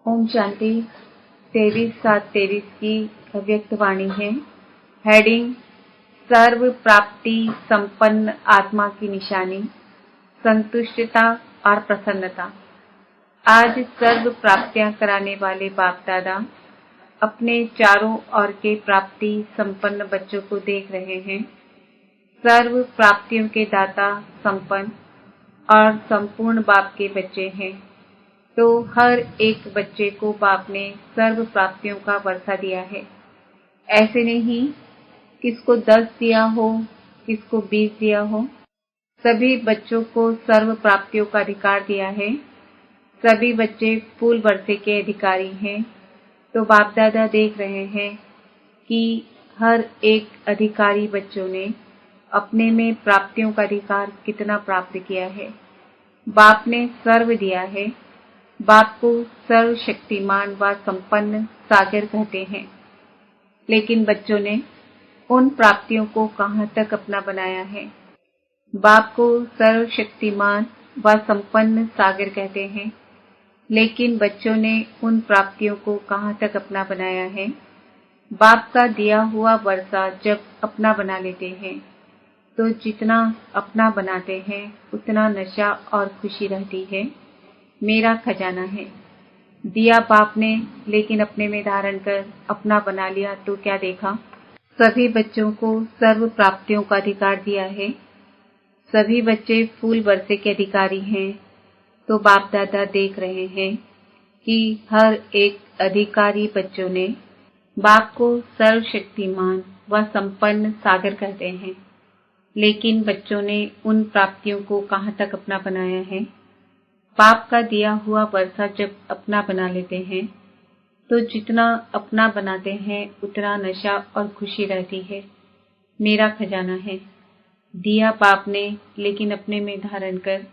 ओम शांति। 23/7/23 की अव्यक्त वाणी है। हेडिंग सर्व प्राप्ति संपन्न आत्मा की निशानी, संतुष्टता और प्रसन्नता। आज सर्व प्राप्तियां कराने वाले बाप दादा अपने चारों ओर के प्राप्ति संपन्न बच्चों को देख रहे हैं। सर्व प्राप्तियों के दाता संपन्न और संपूर्ण बाप के बच्चे हैं, तो हर एक बच्चे को बाप ने सर्व प्राप्तियों का वर्षा दिया है। ऐसे नहीं किसको 10 दिया हो, किसको 20 दिया हो, सभी बच्चों को सर्व प्राप्तियों का अधिकार दिया है। सभी बच्चे फूल वर्षे के अधिकारी हैं। तो बाप दादा देख रहे हैं कि हर एक अधिकारी बच्चों ने अपने में प्राप्तियों का अधिकार कितना प्राप्त किया है। बाप ने सर्व दिया है। बाप को सर्वशक्तिमान व संपन्न सागर कहते हैं, लेकिन बच्चों ने उन प्राप्तियों को कहाँ तक अपना बनाया है। बाप को सर्वशक्तिमान व संपन्न सागर कहते हैं, लेकिन बच्चों ने उन प्राप्तियों को कहाँ तक अपना बनाया है। बाप का दिया हुआ वर्षा जब अपना बना लेते हैं, तो जितना अपना बनाते हैं उतना नशा और खुशी रहती है। मेरा खजाना है। दिया बाप ने, लेकिन अपने में धारण कर अपना बना लिया तो क्या देखा। सभी बच्चों को सर्व प्राप्तियों का अधिकार दिया है। सभी बच्चे फूल वर्षे के अधिकारी हैं। तो बाप दादा देख रहे हैं कि हर एक अधिकारी बच्चों ने बाप को सर्वशक्तिमान व संपन्न सागर कहते हैं, लेकिन बच्चों ने उन प्राप्तियों को कहाँ तक अपना बनाया है। बाप का दिया हुआ वर्षा जब अपना बना लेते हैं, तो जितना अपना बनाते हैं उतना नशा और खुशी रहती है। मेरा खजाना है। दिया बाप ने, लेकिन अपने में धारण कर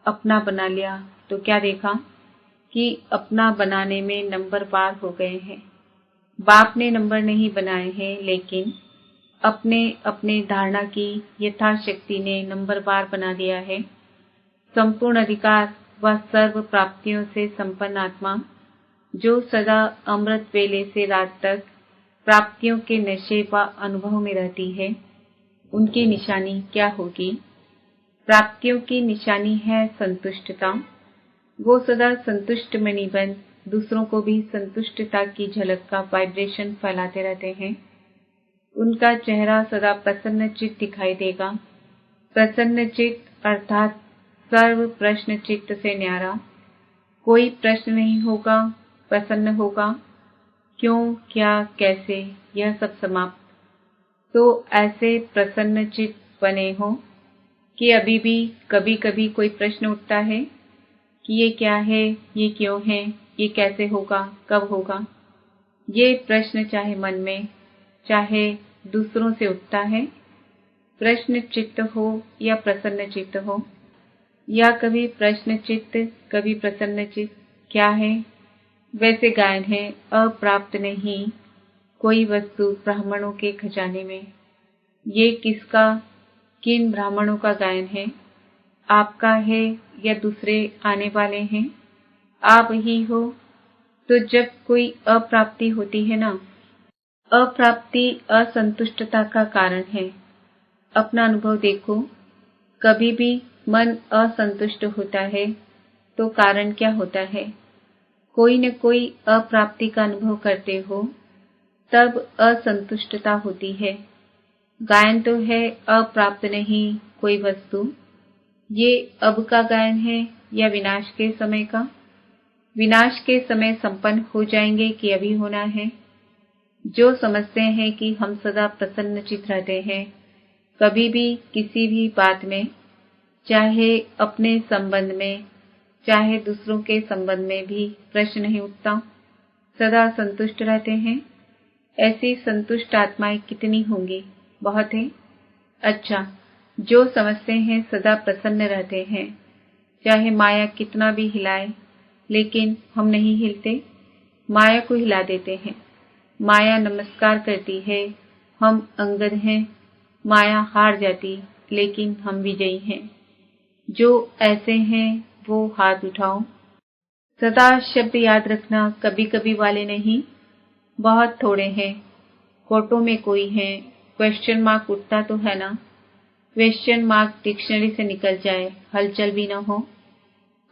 अपना बना लिया तो क्या देखा कि अपना बनाने में नंबर पार हो गए हैं। बाप ने नंबर नहीं बनाए हैं, लेकिन अपने अपने धारणा की यथाशक्ति ने नंबर पार बना दिया है। संपूर्ण अधिकार व सर्व प्राप्तियों से संपन्न आत्मा जो सदा अमृत वेले से रात तक प्राप्तियों के नशे व अनुभव में रहती है, उनकी निशानी क्या होगी। प्राप्तियों की निशानी है संतुष्टता। वो सदा संतुष्ट में निबंध दूसरों को भी संतुष्टता की झलक का वाइब्रेशन फैलाते रहते हैं। उनका चेहरा सदा प्रसन्न चित्त दिखाई देगा। प्रसन्न चित्त अर्थात सर्व प्रश्न चित्त से न्यारा। कोई प्रश्न नहीं होगा, प्रसन्न होगा। क्यों, क्या, कैसे, यह सब समाप्त। तो ऐसे प्रसन्न चित्त बने हो कि अभी भी कभी कभी कोई प्रश्न उठता है कि ये क्या है, ये क्यों है, ये कैसे होगा, कब होगा। ये प्रश्न चाहे मन में चाहे दूसरों से उठता है। प्रश्न चित्त हो या प्रसन्न चित्त हो, या कभी प्रश्न चित्त कभी प्रसन्न चित्त, क्या है। वैसे गायन है, अप्राप्त नहीं कोई वस्तु ब्राह्मणों के खजाने में। ये किसका, किन ब्राह्मणों का गायन है। आपका है या दूसरे आने वाले हैं। आप ही हो। तो जब कोई अप्राप्ति होती है ना, अप्राप्ति असंतुष्टता का कारण है। अपना अनुभव देखो। कभी भी मन असंतुष्ट होता है तो कारण क्या होता है। कोई न कोई अप्राप्ति का अनुभव करते हो, तब असंतुष्टता होती है। गायन तो है अप्राप्त नहीं कोई वस्तु। ये अब का गायन है या विनाश के समय का। विनाश के समय संपन्न हो जाएंगे कि अभी होना है। जो समझते हैं कि हम सदा प्रसन्नचित्त रहते हैं, कभी भी किसी भी बात में, चाहे अपने संबंध में चाहे दूसरों के संबंध में भी प्रश्न नहीं उठता, सदा संतुष्ट रहते हैं। ऐसी संतुष्ट आत्माएं कितनी होंगी, बहुत है। अच्छा, जो समझते हैं सदा प्रसन्न रहते हैं, चाहे माया कितना भी हिलाए, लेकिन हम नहीं हिलते, माया को हिला देते हैं। माया नमस्कार करती है, हम अंगद हैं। माया हार जाती, लेकिन हम विजयी हैं। जो ऐसे हैं वो हाथ उठाओ। सदा शब्द याद रखना कभी कभी वाले नहीं, बहुत थोड़े हैं। कोटों में कोई है, क्वेश्चन मार्क उठता तो है ना। क्वेश्चन मार्क डिक्शनरी से निकल जाए, हलचल भी ना हो।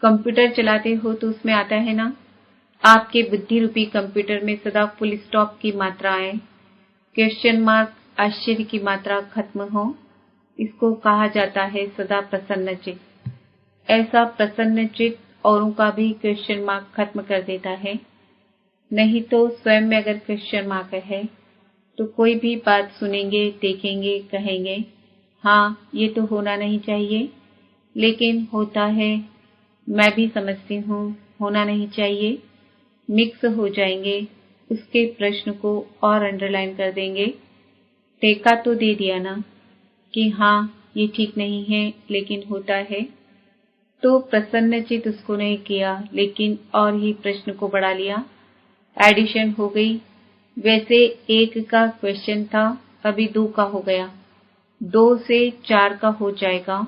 कंप्यूटर चलाते हो तो उसमें आता है ना, आपके बुद्धि रूपी कंप्यूटर में सदा फुल स्टॉप की मात्रा आए, क्वेश्चन मार्क आश्चर्य की मात्रा खत्म हो। इसको कहा जाता है सदा प्रसन्न चित्त। ऐसा प्रसन्न चित्त औरों का भी क्वेश्चन मार्क खत्म कर देता है। नहीं तो स्वयं में अगर क्वेश्चन मार्क है तो कोई भी बात सुनेंगे, देखेंगे, कहेंगे हाँ ये तो होना नहीं चाहिए, लेकिन होता है, मैं भी समझती हूँ होना नहीं चाहिए, मिक्स हो जाएंगे, उसके प्रश्न को और अंडरलाइन कर देंगे। टेका तो दे दिया ना कि हाँ ये ठीक नहीं है, लेकिन होता है। तो प्रसन्नचित उसको नहीं किया, लेकिन और ही प्रश्न को बढ़ा लिया। एडिशन हो गई। वैसे 1 का क्वेश्चन था, अभी 2 का हो गया, 2 से 4 का हो जाएगा।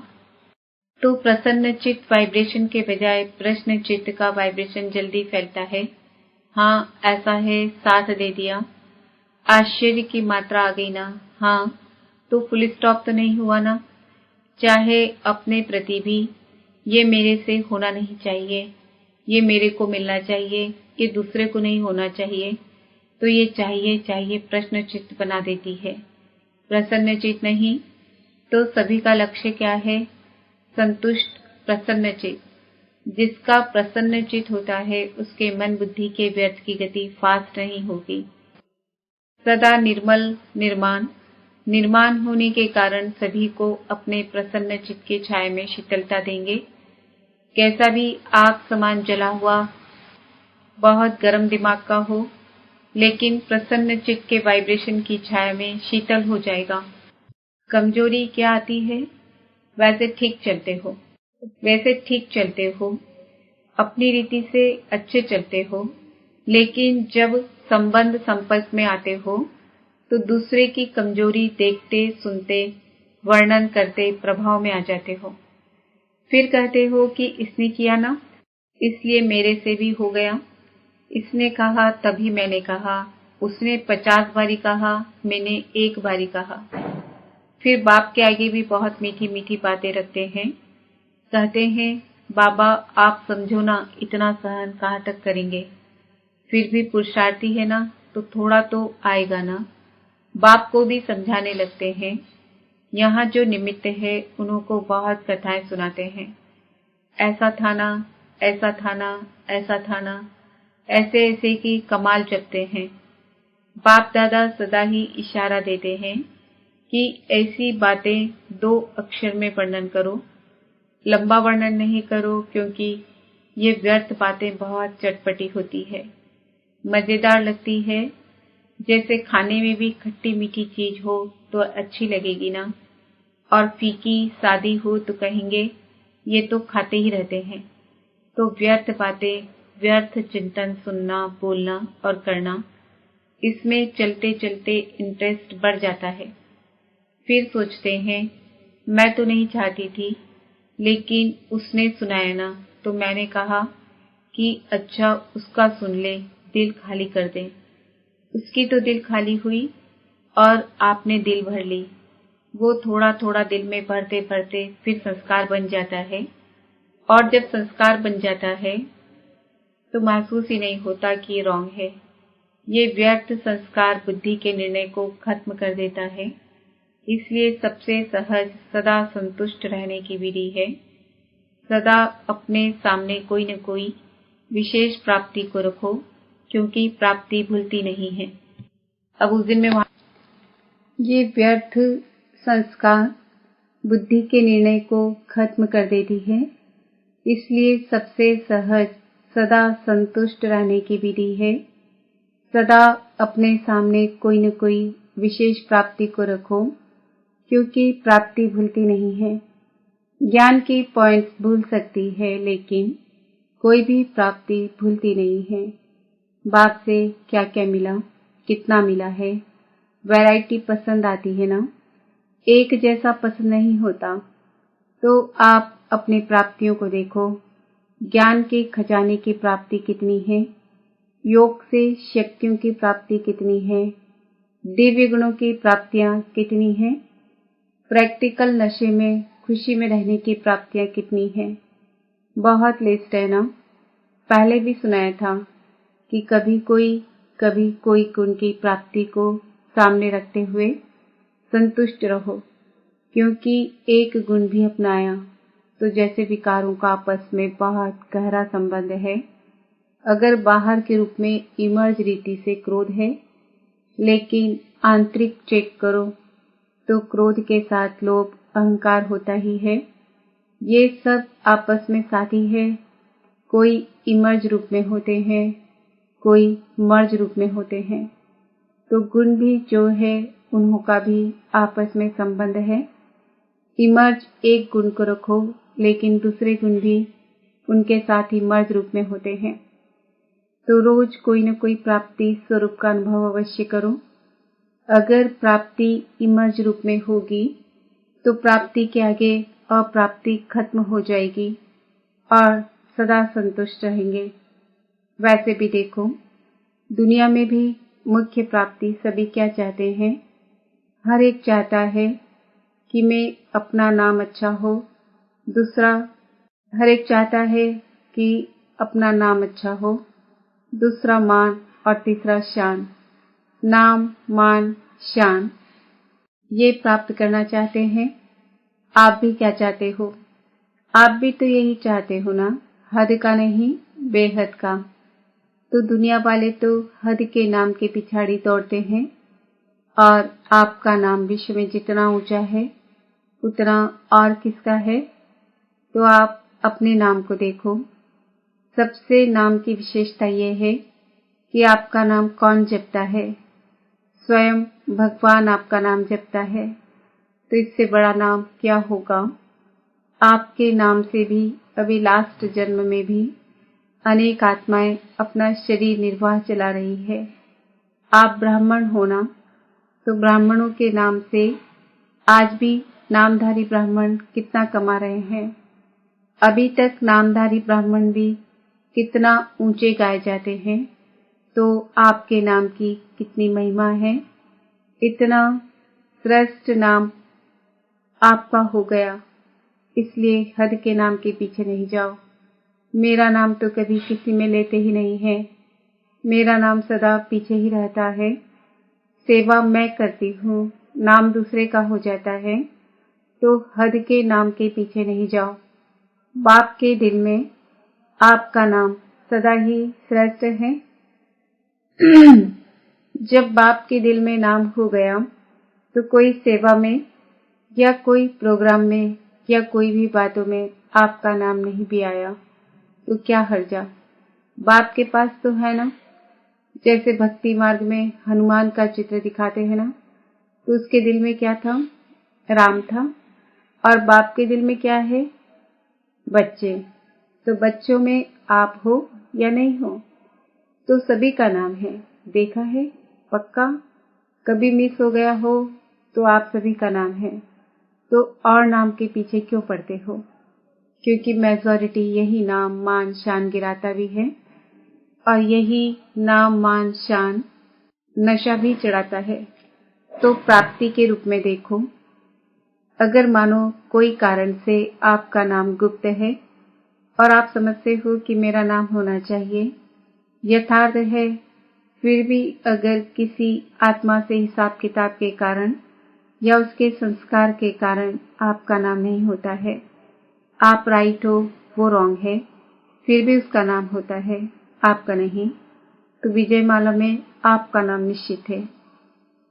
तो प्रसन्नचित वाइब्रेशन के बजाय प्रश्न चित्त का वाइब्रेशन जल्दी फैलता है। हाँ ऐसा है, साथ दे दिया। आश्चर्य की मात्रा आ गई ना, हाँ तो फुल स्टॉप तो नहीं हुआ ना। चाहे अपने प्रति भी, ये मेरे से होना नहीं चाहिए, ये मेरे को मिलना चाहिए, ये दूसरे को नहीं होना चाहिए, तो ये चाहिए चाहिए प्रश्न चित्त बना देती है। प्रसन्न चित्त नहीं तो सभी का लक्ष्य क्या है? संतुष्ट प्रसन्न चित्त। जिसका प्रसन्न चित्त होता है उसके मन बुद्धि के व्यर्थ की गति फास्ट नहीं होगी। सदा निर्मल निर्माण, निर्माण होने के कारण सभी को अपने प्रसन्न चित्त के छाया में शीतलता देंगे। कैसा भी आग समान जला हुआ, बहुत गर्म दिमाग का हो, लेकिन प्रसन्न चित्त के वाइब्रेशन की छाया में शीतल हो जाएगा। कमजोरी क्या आती है? वैसे ठीक चलते हो, अपनी रीति से अच्छे चलते हो, लेकिन जब संबंध संपर्क में आते हो तो दूसरे की कमजोरी देखते, सुनते, वर्णन करते प्रभाव में आ जाते हो। फिर कहते हो कि इसने किया ना, इसलिए मेरे से भी हो गया। इसने कहा तभी मैंने कहा, उसने 50 बारी कहा, मैंने 1 बारी कहा। फिर बाप के आगे भी बहुत मीठी मीठी बातें रखते हैं। कहते हैं बाबा आप समझो ना, इतना सहन कहाँ तक करेंगे। फिर भी पुरुषार्थी है ना, तो थोड़ा तो आएगा ना। बाप को भी समझाने लगते हैं। यहाँ जो निमित्त है उन्हों को बहुत कथाएं सुनाते हैं। ऐसा था ना, ऐसा था ना, ऐसा था ना, ऐसे ऐसे की कमाल जपते हैं। बाप दादा सदा ही इशारा देते हैं कि ऐसी बातें 2 अक्षर में वर्णन करो, लंबा वर्णन नहीं करो, क्योंकि ये व्यर्थ बातें बहुत चटपटी होती है, मजेदार लगती है। जैसे खाने में भी खट्टी मीठी चीज हो तो अच्छी लगेगी ना, और फीकी सादी हो तो कहेंगे ये तो खाते ही रहते हैं। तो व्यर्थ बातें, व्यर्थ चिंतन सुनना, बोलना और करना, इसमें चलते चलते इंटरेस्ट बढ़ जाता है। फिर सोचते हैं मैं तो नहीं चाहती थी, लेकिन उसने सुनाया ना, तो मैंने कहा कि अच्छा उसका सुन ले, दिल खाली कर दे। उसकी तो दिल खाली हुई और आपने दिल भर ली। वो थोड़ा थोड़ा दिल में भरते भरते फिर संस्कार बन जाता है, और जब संस्कार बन जाता है तो महसूस ही नहीं होता कि ये रॉन्ग है। ये व्यर्थ संस्कार बुद्धि के निर्णय को खत्म कर देता है। इसलिए सबसे सहज सदा संतुष्ट रहने की विधि है। सदा अपने सामने कोई न कोई विशेष प्राप्ति को रखो, क्योंकि प्राप्ति भूलती नहीं है। अब उस दिन में ये व्यर्थ संस्कार बुद्धि के निर्णय को खत्म कर देती है। इसलिए सबसे सहज सदा संतुष्ट रहने की विधि है। सदा अपने सामने कोई न कोई विशेष प्राप्ति को रखो, क्योंकि प्राप्ति भूलती नहीं है। ज्ञान की पॉइंट्स भूल सकती है, लेकिन कोई भी प्राप्ति भूलती नहीं है। बाप से क्या क्या मिला, कितना मिला है, वैरायटी पसंद आती है ना। एक जैसा पसंद नहीं होता। तो आप अपनी प्राप्तियों को देखो, ज्ञान के खजाने की प्राप्ति कितनी है, योग से शक्तियों की प्राप्ति कितनी है, दिव्य गुणों की प्राप्तियां कितनी हैं, प्रैक्टिकल नशे में खुशी में रहने की प्राप्तियां कितनी हैं। बहुत लिस्ट है ना। पहले भी सुनाया था कि कभी कोई गुण की प्राप्ति को सामने रखते हुए संतुष्ट रहो, क्योंकि एक गुण भी अपनाया तो जैसे विकारों का आपस में बहुत गहरा संबंध है। अगर बाहर के रूप में इमर्ज रीति से क्रोध है, लेकिन आंतरिक चेक करो तो क्रोध के साथ लोभ अहंकार होता ही है। ये सब आपस में साथी है। कोई इमर्ज रूप में होते हैं, कोई मर्ज रूप में होते हैं। तो गुण भी जो है उन्हों का भी आपस में संबंध है। इमर्ज एक गुण को रखो, लेकिन दूसरे गुण भी उनके साथ ही मर्ज रूप में होते हैं। तो रोज कोई न कोई प्राप्ति स्वरूप का अनुभव अवश्य करो। अगर प्राप्ति इमर्ज रूप में होगी तो प्राप्ति के आगे अप्राप्ति खत्म हो जाएगी और सदा संतुष्ट रहेंगे। वैसे भी देखो, दुनिया में भी मुख्य प्राप्ति सभी क्या चाहते हैं? हर एक चाहता है कि मैं अपना नाम अच्छा हो। हर एक चाहता है कि अपना नाम अच्छा हो, दूसरा मान और तीसरा शान। नाम, मान, शान ये प्राप्त करना चाहते हैं। आप भी क्या चाहते हो? आप भी तो यही चाहते हो ना, हद का नहीं बेहद का। तो दुनिया वाले तो हद के नाम के पिछाड़ी दौड़ते हैं, और आपका नाम विश्व में जितना ऊंचा है उतना और किसका है? तो आप अपने नाम को देखो। सबसे नाम की विशेषता यह है कि आपका नाम कौन जपता है? स्वयं भगवान आपका नाम जपता है। तो इससे बड़ा नाम क्या होगा? आपके नाम से भी अभी लास्ट जन्म में भी अनेक आत्माएं अपना शरीर निर्वाह चला रही है। आप ब्राह्मण हो ना, तो ब्राह्मणों के नाम से आज भी नामधारी ब्राह्मण कितना कमा रहे हैं। अभी तक नामधारी ब्राह्मण भी कितना ऊंचे गाए जाते हैं। तो आपके नाम की कितनी महिमा है। इतना श्रेष्ठ नाम आपका हो गया, इसलिए हद के नाम के पीछे नहीं जाओ। मेरा नाम तो कभी किसी में लेते ही नहीं है। मेरा नाम सदा पीछे ही रहता है। सेवा मैं करती हूँ, नाम दूसरे का हो जाता है। तो हद के नाम के पीछे नहीं जाओ। बाप के दिल में आपका नाम सदा ही श्रेष्ठ है। जब बाप के दिल में नाम हो गया तो कोई सेवा में या कोई प्रोग्राम में या कोई भी बातों में आपका नाम नहीं भी आया तो क्या हर्जा? बाप के पास तो है ना। जैसे भक्ति मार्ग में हनुमान का चित्र दिखाते हैं ना, तो उसके दिल में क्या था? राम था। और बाप के दिल में क्या है? बच्चे। तो बच्चों में आप हो या नहीं हो? तो सभी का नाम है। देखा है? पक्का? कभी मिस हो गया हो तो आप सभी का नाम है। तो और नाम के पीछे क्यों पड़ते हो? क्योंकि मेजॉरिटी यही नाम मान शान गिराता भी है, और यही नाम मान शान नशा भी चढ़ाता है। तो प्राप्ति के रूप में देखो, अगर मानो कोई कारण से आपका नाम गुप्त है और आप समझते हो कि मेरा नाम होना चाहिए, यथार्थ है, फिर भी अगर किसी आत्मा से हिसाब किताब के कारण या उसके संस्कार के कारण आपका नाम नहीं होता है, आप राइट हो वो रॉन्ग है, फिर भी उसका नाम होता है, आपका नहीं, तो विजय माला में आपका नाम निश्चित है।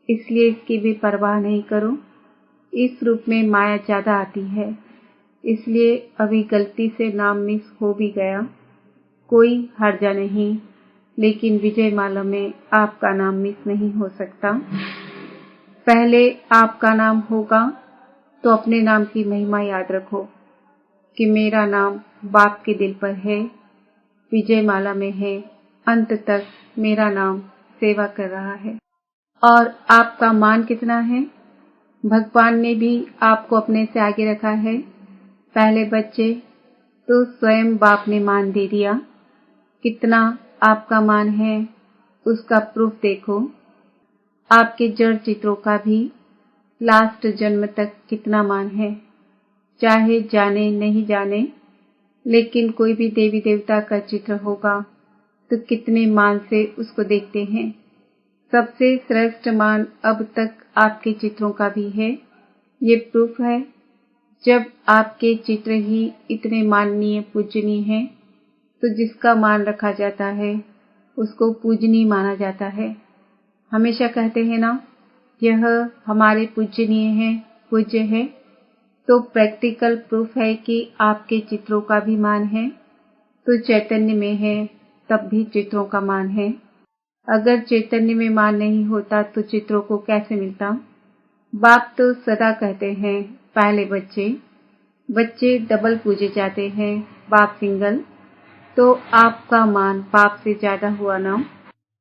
इसलिए इसकी भी परवाह नहीं करो। इस रूप में माया ज्यादा आती है, इसलिए अभी गलती से नाम मिस हो भी गया, कोई हर्जा नहीं, लेकिन विजय माला में आपका नाम मिस नहीं हो सकता। पहले आपका नाम होगा तो अपने नाम की महिमा याद रखो कि मेरा नाम बाप के दिल पर है, विजय माला में है, अंत तक मेरा नाम सेवा कर रहा है। और आपका मान कितना है? भगवान ने भी आपको अपने से आगे रखा है। पहले बच्चे, तो स्वयं बाप ने मान दे दिया। कितना आपका मान है उसका प्रूफ देखो। आपके जड़ चित्रों का भी लास्ट जन्म तक कितना मान है, चाहे जाने नहीं जाने, लेकिन कोई भी देवी देवता का चित्र होगा तो कितने मान से उसको देखते हैं। सबसे श्रेष्ठ मान अब तक आपके चित्रों का भी है। ये प्रूफ है। जब आपके चित्र ही इतने माननीय पूजनीय हैं, तो जिसका मान रखा जाता है उसको पूजनीय माना जाता है। हमेशा कहते हैं ना, यह हमारे पूजनीय है, पूज्य है। तो प्रैक्टिकल प्रूफ है कि आपके चित्रों का भी मान है। तो चैतन्य में है तब भी चित्रों का मान है। अगर चैतन्य में मान नहीं होता तो चित्रों को कैसे मिलता। बाप तो सदा कहते हैं पहले बच्चे डबल पूजे जाते हैं, बाप सिंगल। तो आपका मान बाप से ज्यादा हुआ ना।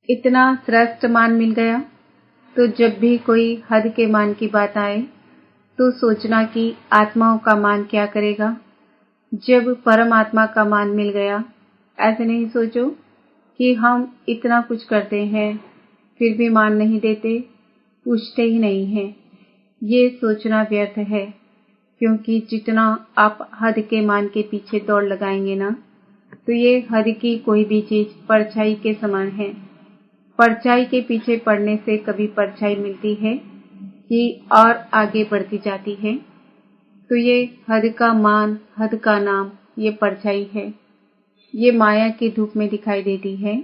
इतना श्रेष्ठ मान मिल गया। तो जब भी कोई हद के मान की बात आए तो सोचना कि आत्माओं का मान क्या करेगा। जब परमात्मा का मान मिल गया, ऐसे नहीं सोचो कि हम इतना कुछ करते हैं फिर भी मान नहीं देते, पूछते ही नहीं हैं। ये सोचना व्यर्थ है, क्योंकि जितना आप हद के मान के पीछे दौड़ लगाएंगे ना, तो ये हद की कोई भी चीज परछाई के समान है। परछाई के पीछे पड़ने से कभी परछाई मिलती है कि और आगे बढ़ती जाती है। तो ये हद का मान, हद का नाम, ये परछाई है। ये माया की धूप में दिखाई देती है,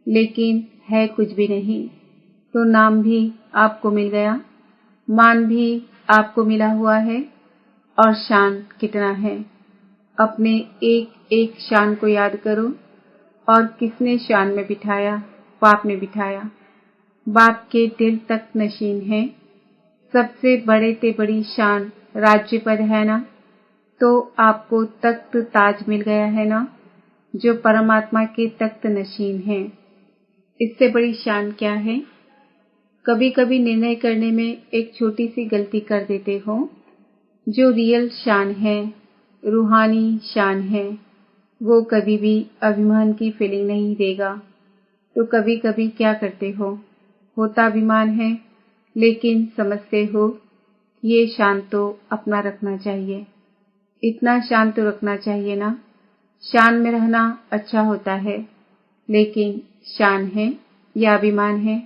लेकिन है कुछ भी नहीं। तो नाम भी आपको मिल गया, मान भी आपको मिला हुआ है, और शान कितना है। अपने एक एक शान को याद करो। और किसने शान में बिठाया? बाप ने बिठाया। बाप के दिल तक नशीन है। सबसे बड़े से बड़ी शान राज्य पद है ना। तो आपको तख्त ताज मिल गया है ना, जो परमात्मा के तख्त नशीन है। इससे बड़ी शान क्या है? कभी कभी निर्णय करने में एक छोटी सी गलती कर देते हो। जो रियल शान है, रूहानी शान है, वो कभी भी अभिमान की फीलिंग नहीं देगा। तो कभी कभी क्या करते हो, होता अभिमान है, लेकिन समझते हो ये शान तो अपना रखना चाहिए, इतना शान तो रखना चाहिए ना। शान में रहना अच्छा होता है, लेकिन शान है या अभिमान है,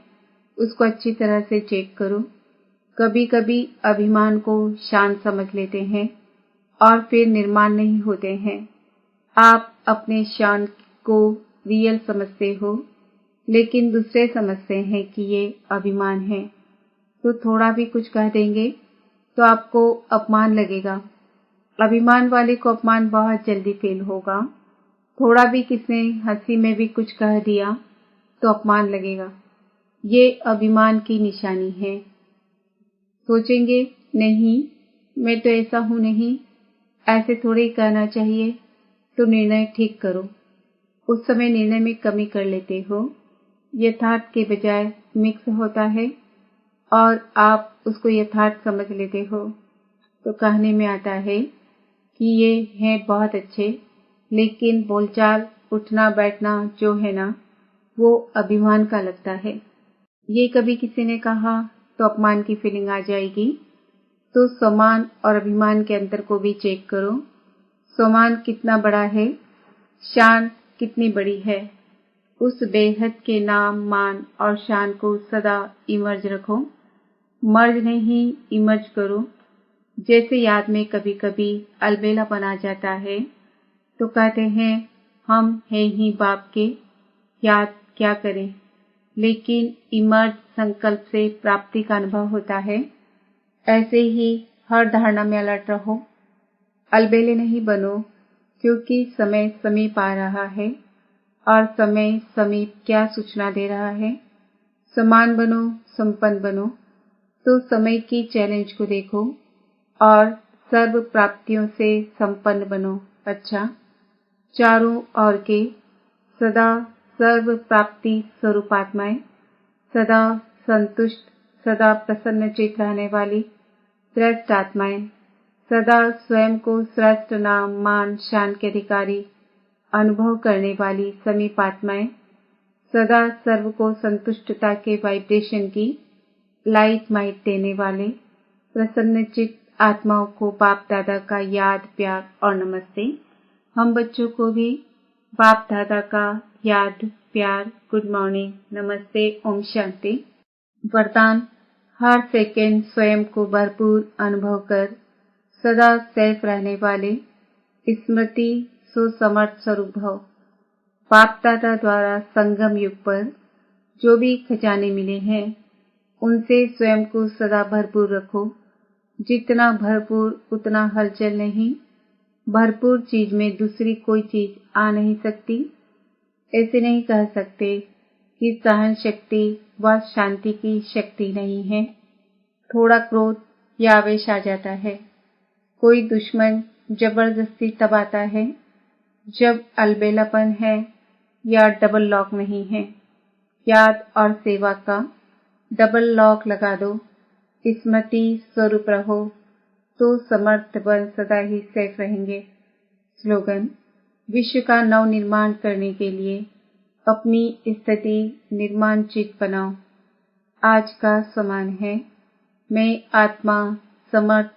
उसको अच्छी तरह से चेक करो। कभी कभी अभिमान को शान समझ लेते हैं और फिर निर्माण नहीं होते हैं। आप अपने शान को रियल समझते हो, लेकिन दूसरे समझते हैं कि ये अभिमान है। तो थोड़ा भी कुछ कह देंगे तो आपको अपमान लगेगा। अभिमान वाले को अपमान बहुत जल्दी फील होगा। थोड़ा भी किसने हंसी में भी कुछ कह दिया तो अपमान लगेगा। ये अभिमान की निशानी है। सोचेंगे नहीं, मैं तो ऐसा हूं नहीं, ऐसे थोड़े ही कहना चाहिए। तो निर्णय ठीक करो। उस समय निर्णय में कमी कर लेते हो। यथार्थ के बजाय मिक्स होता है और आप उसको यथार्थ समझ लेते हो। तो कहने में आता है कि ये हैं बहुत अच्छे, लेकिन बोलचाल, उठना बैठना जो है ना, वो अभिमान का लगता है। ये कभी किसी ने कहा तो अपमान की फीलिंग आ जाएगी। तो स्वमान और अभिमान के अंतर को भी चेक करो। स्वमान कितना बड़ा है, शान कितनी बड़ी है। उस बेहद के नाम, मान और शान को सदा इमर्ज रखो। मर्ज नहीं, इमर्ज करो। जैसे याद में कभी कभी अलबेलापन आ जाता है तो कहते हैं हम हैं ही बाप के, याद क्या करें। लेकिन इमर्ज संकल्प से प्राप्ति का अनुभव होता है। ऐसे ही हर धारणा में अलर्ट रहो। अलबेले नहीं बनो, क्योंकि समय समीप आ रहा है। और समय समीप क्या सूचना दे रहा है? समान बनो, संपन्न बनो। तो समय की चैलेंज को देखो और सर्व प्राप्तियों से संपन्न बनो। अच्छा, चारों ओर के सदा सर्व प्राप्ति स्वरूप आत्माएं, सदा संतुष्ट, सदा प्रसन्नचित रहने वाली श्रेष्ठ आत्माएं, सदा स्वयं को श्रेष्ठ नाम मान शान के अधिकारी अनुभव करने वाली समीप आत्माएं, सदा सर्व को संतुष्टता के वाइब्रेशन की लाइट माइट देने वाले प्रसन्नचित्त आत्माओं को बाप दादा का याद प्यार और नमस्ते। हम बच्चों को भी बाप दादा का याद प्यार गुड मॉर्निंग नमस्ते ओम शांति। वरदान, हर सेकेंड स्वयं को भरपूर अनुभव कर सदा सेफ रहने वाले स्मृति सुसमर्थ स्वरूप भव। बाप दादा द्वारा संगम युग पर जो भी खजाने मिले हैं उनसे स्वयं को सदा भरपूर रखो। जितना भरपूर उतना हलचल नहीं। भरपूर चीज में दूसरी कोई चीज आ नहीं सकती। ऐसे नहीं कह सकते कि सहन शक्ति व शांति की शक्ति नहीं है। थोड़ा क्रोध या आवेश आ जाता है। कोई दुश्मन जबरदस्ती तब आता है जब अलबेलापन है या डबल लॉक नहीं है। याद और सेवा का डबल लॉक लगा दो। स्मृति स्वरूप रहो तो समर्थ बल सदा ही सेफ रहेंगे। स्लोगन, विश्व का नव निर्माण करने के लिए अपनी स्थिति निर्माण चित बनाओ। आज का समान है, मैं आत्मा समर्थ